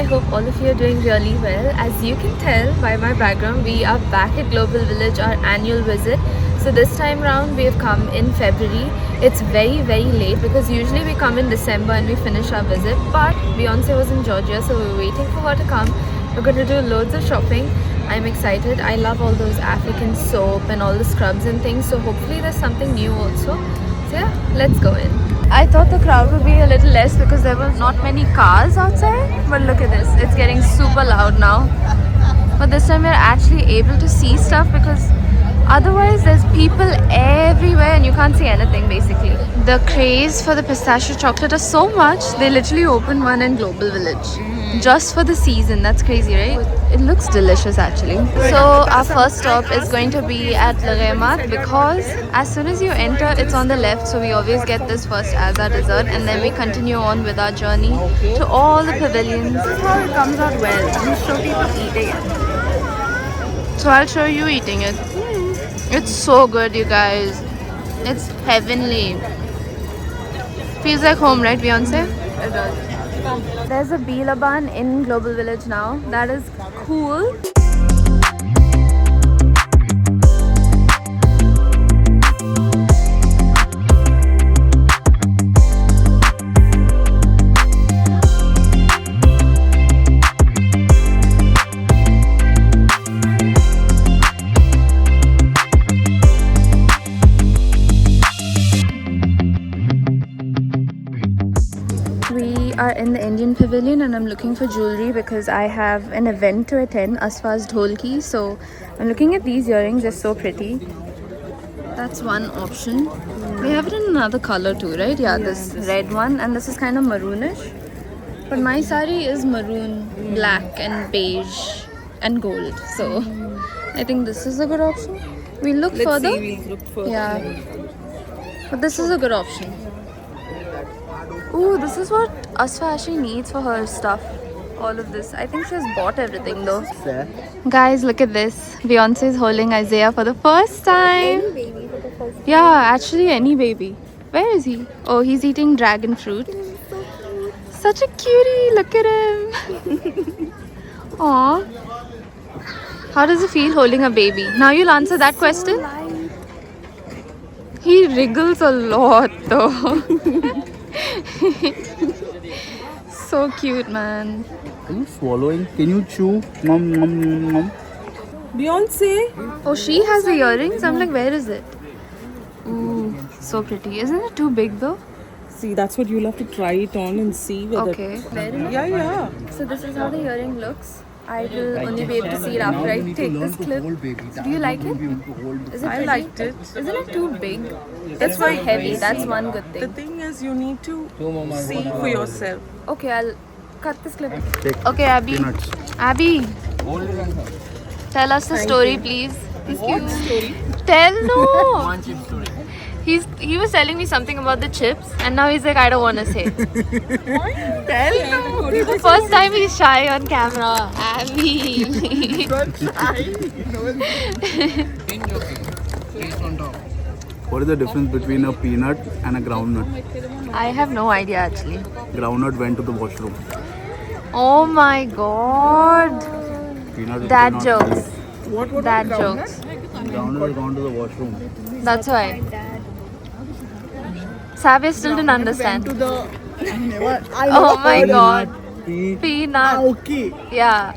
I hope all of you are doing really well. As you can tell by my background, we are back at Global Village, our annual visit. So this time round we have come in February. It's very late because usually we come in December and we finish our visit. But Beyonce was in Georgia, so we're waiting for her to come. We're going to do loads of shopping. I'm excited. I love all those African soap and all the scrubs and things. So hopefully there's something new also. So yeah, let's go in. I thought the crowd would be a little less because there were not many cars outside. But look at this. It's getting super loud now. But this time we're actually able to see stuff because otherwise there's people everywhere and you can't see anything basically. The craze for the pistachio chocolate is so much, they literally opened one in Global Village. Just for the season. That's crazy, right? It looks delicious actually. So our first stop is going to be at Le Remat because as soon as you enter it's on the left, so we always get this first as our dessert and then we continue on with our journey to all the pavilions. This is how it comes out well. You show people eating it. So I'll show you eating it. It's so good, you guys. It's heavenly. Feels like home, right, Beyonce? It does. There's a Bee Laban in Global Village now. That is cool. We are in the Indian Pavilion and I'm looking for jewelry because I have an event to attend, Asfa's Dholki. So I'm looking at these earrings, they're so pretty. That's one option. They have it in another color too, right? Yeah, this red one, and this is kind of maroonish. But my sari is maroon, black and beige and gold. So I think this is a good option. We'll look further. We'll look further. Yeah. But this is a good option. Ooh, this is what Asfa actually needs for her stuff. All of this. I think she has bought everything though. Guys, look at this. Beyonce is holding Isaiah for the first time. Any baby for the first time. Yeah, actually any baby. Where is he? Oh, he's eating dragon fruit. So cute. Such a cutie. Look at him. Aww. How does it feel holding a baby? Now you'll answer that question. Light. He wriggles a lot though. So cute, man. Are you swallowing? Can you chew? Nom nom nom nom. Beyonce. Oh, she has the earrings? I'm like, where is it? Ooh, so pretty. Isn't it too big though? See, that's what you'll have to try it on and see whether. Okay. Yeah. So this is how the earring looks. I will only be able to see it after I take this clip. Do you like it? Is it I pretty? liked it. Isn't it too big? It's quite heavy. That's one good The thing. thing is, you need to see for yourself. Okay, I'll cut this clip. Take Okay, Abby. peanuts. Abby, tell us the story, please. What story? Tell no. He was telling me something about the chips, and now he's like, I don't want to say. Tell no. The first time he's shy on camera. Abby. What is the difference between a peanut and a groundnut? I have no idea actually. Groundnut went to the washroom. Oh my god. Peanut is Dad not- jokes. What Dad about jokes. Groundnut has gone to the washroom. That's why. Savia still didn't understand. to the? Oh my god. Peanut. Peanut. Okay. Yeah.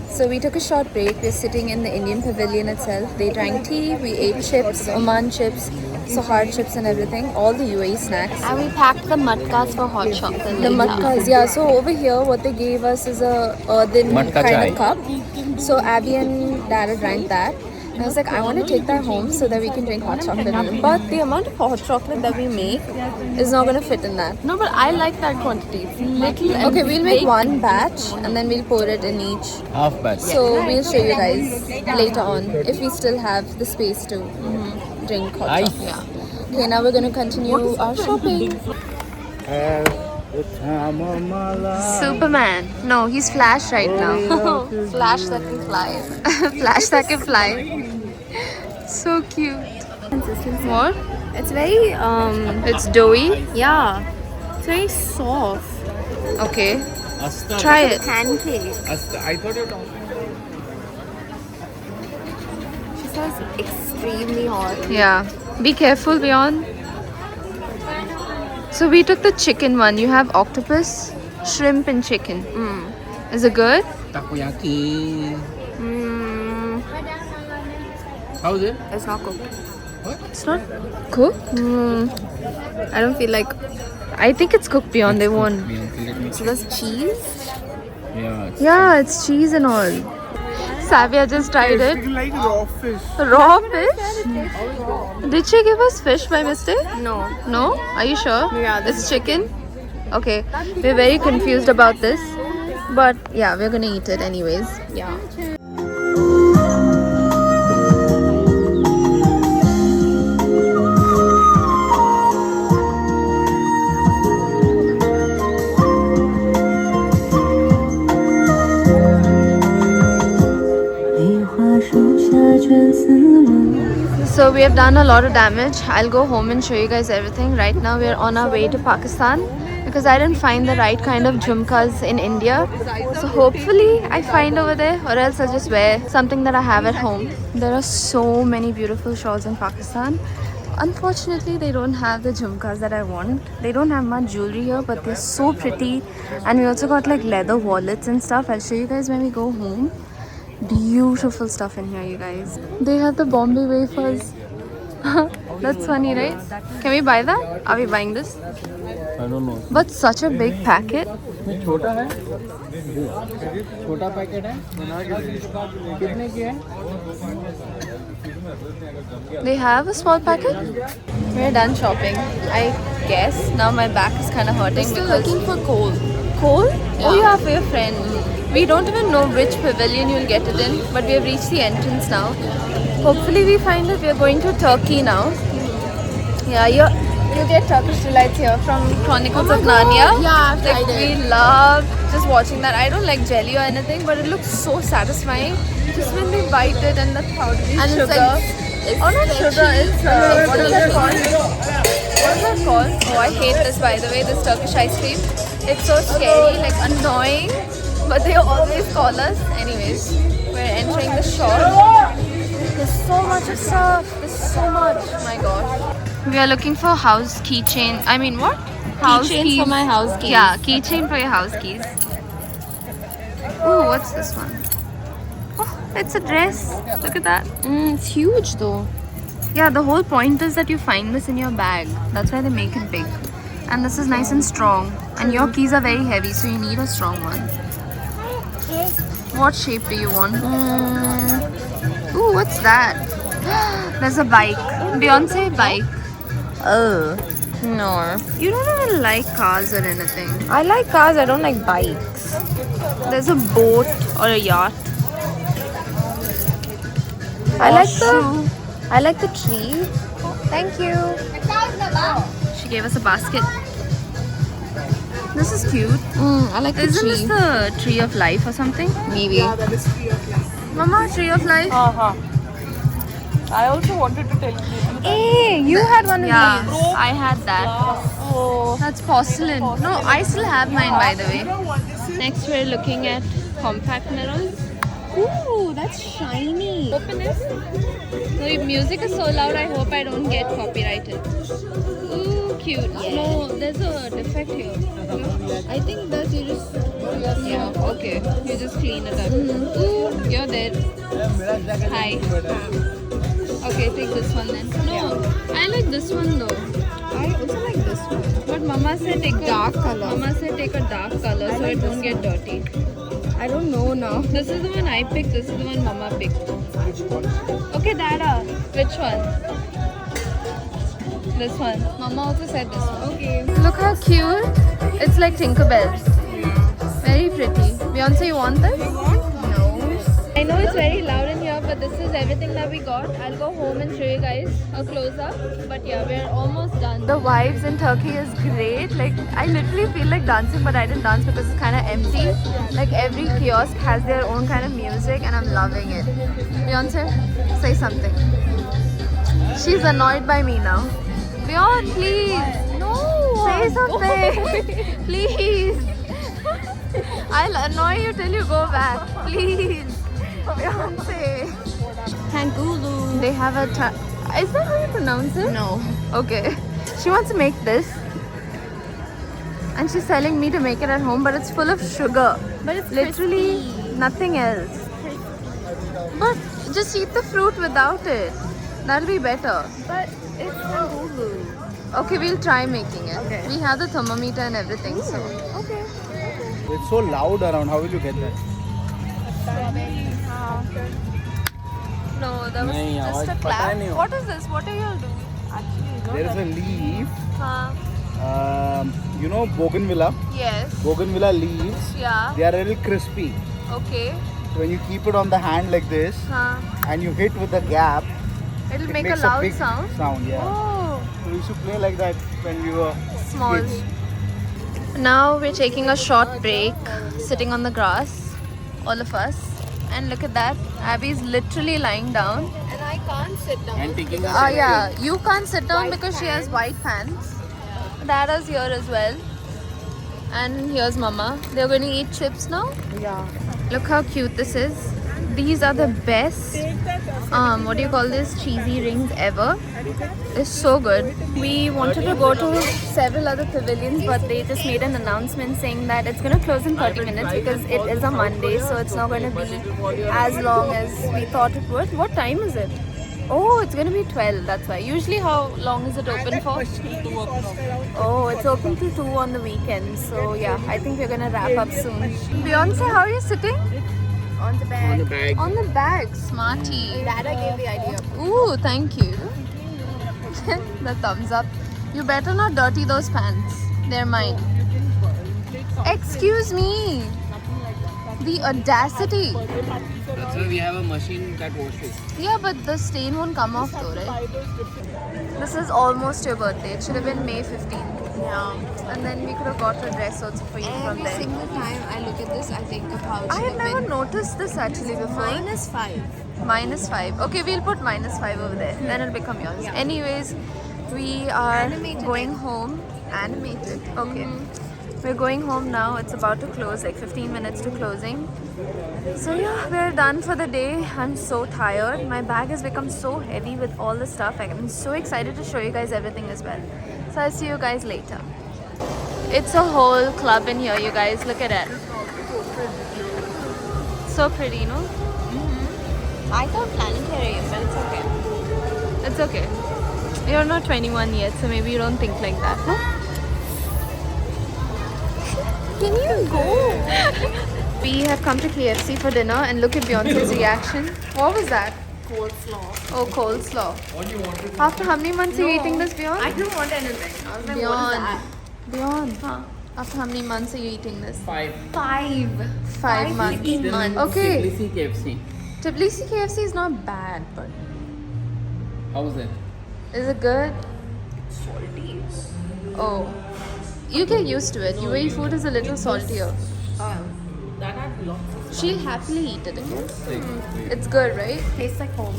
So we took a short break. We're sitting in the Indian Pavilion itself. They drank tea, we ate chips, Oman chips, Sohar chips and everything. All the UAE snacks. And we packed the matkas for hot chocolate. The matkas, yeah. So over here, what they gave us is a earthen kind of cup. So Abby and Dada drank that. And I was like, I want to take that home so that we can drink hot chocolate in it. But the amount of hot chocolate that we make is not going to fit in that. No, but I like that quantity. It's little and Okay, we'll make big. one batch and then we'll pour it in each. Half batch. So we'll show you guys later on if we still have the space to drink hot chocolate. Yeah. Okay, now we're going to continue our shopping. Superman. No, he's Flash right now. Flash that can fly. Flash that can fly. So cute. What? It's very It's doughy. yeah. It's very soft. Okay. Asta. Try it. Pancake. Asta. I thought you were talking. She says extremely hot. Yeah. Be careful, Beyond. So we took the chicken one. You have octopus, shrimp, and chicken. Is it good? Takoyaki. How is it? It's not cooked. It's not cooked. I don't feel like. I think it's cooked, Beyond. They won't. So there's cheese. Yeah. Yeah, it's cheese and all. Savia just tried it. Like raw fish. Raw fish? Did she give us fish by mistake? No. No? Are you sure? Yeah, this It's chicken? Okay. We're very confused about this. But yeah, we're gonna eat it anyways. Yeah. So we have done a lot of damage. I'll go home and show you guys everything. Right now we're on our way to Pakistan because I didn't find the right kind of jhumkas in India. So hopefully I find over there, or else I'll just wear something that I have at home. There are so many beautiful shawls in Pakistan. Unfortunately, they don't have the jhumkas that I want. They don't have much jewelry here, but they're so pretty. And we also got like leather wallets and stuff. I'll show you guys when we go home. Beautiful stuff in here, you guys. They have the Bombay wafers. That's funny, right? Can we buy that? Are we buying this? I don't know. But such a big packet. ये छोटा है छोटा packet है कितने की है They have a small packet? We're done shopping, I guess. Now my back is kind of hurting Still because... looking for coal. Coal? Oh, you have for your friend. We don't even know which pavilion you'll get it in, but we have reached the entrance now. Hopefully we find it. We are going to Turkey now. Yeah, you get Turkish delights here from Chronicles of Narnia. Yeah, I've Like, tried it. we love just watching that. I don't like jelly or anything, but it looks so satisfying. Just when we bite it and the powdery And sugar. it's like, it's Oh, not sugar, it's what is that called? What is that called? Oh, I hate this, by the way, this Turkish ice cream. It's so scary, like annoying, but they always call us. Anyways, we're entering the shop. There's so much of stuff. There's so much. My God. We are looking for house keychain. I mean, what? House Keychains for my house keys. Yeah, keychain for your house keys. Ooh, what's this one? Oh, it's a dress. Look at that. It's huge though. Yeah, the whole point is that you find this in your bag. That's why they make it big. And this is nice and strong. And your keys are very heavy, so you need a strong one. What shape do you want? Ooh, what's that? There's a bike. Beyonce bike. Oh. No. You don't even like cars or anything. I like cars, I don't like bikes. There's a boat or a yacht. I like Shoe. I like the tree. Thank you. She gave us a basket. This is cute. I like the Isn't this tree. the tree of life or something? Maybe. Mama, tree of life? I also wanted to tell you. Hey, you had one of Yeah, these. I had that. Oh. That's porcelain. No, I still have mine, by the way. Next, we're looking at compact mirrors. Ooh, that's shiny. Open it. The music is so loud, I hope I don't get copyrighted. Ooh, cute. No, there's a defect here. I think that you just. Yeah, okay. You just clean it up. Ooh, you're there. Hi. Okay, take this one then. No, I like this one though. I also like this one. But Mama said take a Dark color. Mama said take a dark color so it won't get dirty. I don't know now. This is the one I picked. This is the one Mama picked. Okay, Dada. Which one? This one. Mama also said this one. Okay. Look how cute. It's like Tinkerbell. Very pretty. Beyonce, you want this? No. I know it's very loud in here, but this is everything that we got. I'll go home and show you guys a close-up. But yeah, we're almost done. The vibes in Turkey is great. Like, I literally feel like dancing, but I didn't dance because it's kind of empty. Like, every kiosk has their own kind of music and I'm loving it. Beyonce, say something. She's annoyed by me now. Beyonce, please. No. Say something. Please. I'll annoy you till you go back. Please. Beyonce. Kangulu. They have a... Is that how you pronounce it? No. Okay. She wants to make this. And she's telling me to make it at home, but it's full of sugar. But it's literally crispy. nothing else. But just eat the fruit without it. That'll be better. But it's Kangulu. Okay, we'll try making it. Okay. We have the thermometer and everything, so... Okay. It's so loud around. How will you get that? No, that was Nahin, just a awaaz clap. pata nahi ho. What is this? What are you all doing? There is a leaf. Huh? You know bougainvillea? Yes. Bougainvillea leaves. Yeah. They are a little crispy. Okay. So when you keep it on the hand like this Huh? and you hit with the gap, It'll it make a makes loud big sound. Yeah. Oh. So we used to play like that when we were Small. kids. Now we're taking a short break, sitting on the grass, all of us. And look at that. Abby's literally lying down. And I can't sit down. And taking Oh yeah, you can't sit down because she has white pants. Dada's here as well. And here's Mama. They're going to eat chips now. Yeah. Look how cute this is. These are the best, what do you call this, cheesy rings ever. It's so good. We wanted to go to several other pavilions, but they just made an announcement saying that it's going to close in 30 minutes because it is a Monday, so it's not going to be as long as we thought it would. What time is it? Oh, it's going to be 12, that's why. Usually how long is it open for? Oh, it's open till 2 on the weekend. So yeah, I think we're going to wrap up soon. Beyonce, how are you sitting? On the bag. On the bag. On the bag, smarty. Dada gave the idea. Ooh, thank you. The thumbs up. You better not dirty those pants. They're mine. Excuse me. The audacity. That's why we have a machine that washes. Yeah, but the stain won't come off though, right? This is almost your birthday. It should have been May 15th. Yeah. And then we could have got a dress also for you from Every there. single time I look at this, I think of how it I should have have never been. noticed this actually before. -5. -5. Okay, we'll put -5 over there. Then it'll become yours. Yeah. Anyways, we are Animated going it. home. Animated. Okay. We're going home now. It's about to close, like 15 minutes to closing. So yeah, we're done for the day. I'm so tired. My bag has become so heavy with all the stuff. I'm so excited to show you guys everything as well. So I'll see you guys later. It's a whole club in here, you guys. Look at it. So pretty, no? I thought planetary, but it's okay. It's okay. You're not 21 yet, so maybe you don't think like that, no? Can you go? We have come to KFC for dinner and look at Beyonce's reaction. What was that? Coleslaw. Oh, coleslaw. What do you want to After how many months are you eating this, Beyond? I don't want anything. I was like, what is Beyond. that? Beyond. Huh? After how many months are you eating this? 5. 5 months. Okay. Tbilisi KFC. Tbilisi KFC is not bad, but How is it? is it good? Salty. Oh. You get used to it. UAE food is a little saltier. That had lots of She'll happily eat it again. It's good, right? tastes like home.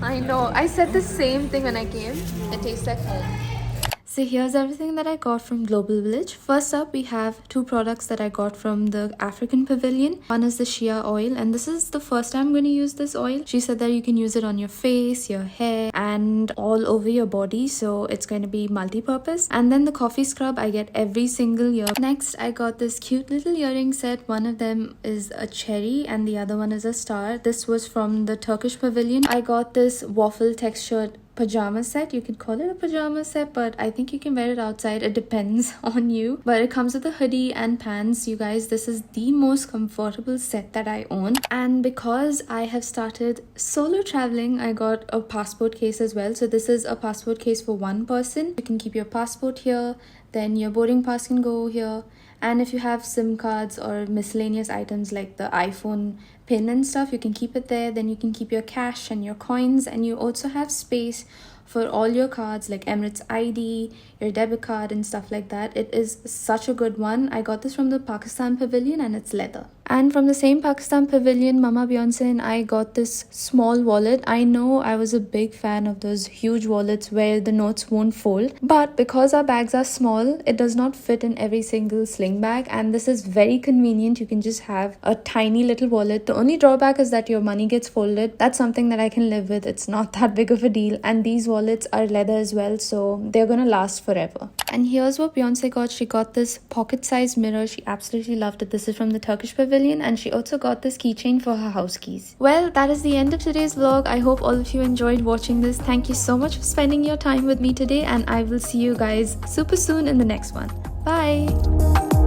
I know. I said the same thing when I came. It tastes like home. So here's everything that I got from Global Village. First up, we have 2 products that I got from the African Pavilion. One is the Shea oil, and this is the first time I'm going to use this oil. She said that you can use it on your face, your hair, and all over your body. So it's going to be multi-purpose. And then the coffee scrub I get every single year. Next, I got this cute little earring set. One of them is a cherry and the other one is a star. This was from the Turkish Pavilion. I got this waffle textured pajama set. You can call it a pajama set, but I think you can wear it outside. It depends on you. But it comes with a hoodie and pants. You guys, this is the most comfortable set that I own. And because I have started solo traveling, I got a passport case as well. So this is a passport case for 1 person. You can keep your passport here, then your boarding pass can go here. And if you have SIM cards or miscellaneous items like the iPhone pin and stuff, you can keep it there. Then you can keep your cash and your coins, and you also have space for all your cards like Emirates ID, your debit card and stuff like that. It is such a good one. I got this from the Pakistan Pavilion and it's leather. And from the same Pakistan pavilion, Mama Beyonce and I got this small wallet. I know I was a big fan of those huge wallets where the notes won't fold, but because our bags are small, it does not fit in every single sling bag, and this is very convenient. You can just have a tiny little wallet. The only drawback is that your money gets folded. That's something that I can live with. It's not that big of a deal, and these wallets are leather as well, so they're gonna last forever. And here's what Beyonce got. She got this pocket-sized mirror. She absolutely loved it. This is from the Turkish pavilion, and she also got this keychain for her house keys. Well, that is the end of today's vlog. I hope all of you enjoyed watching this. Thank you so much for spending your time with me today, and I will see you guys super soon in the next one. Bye!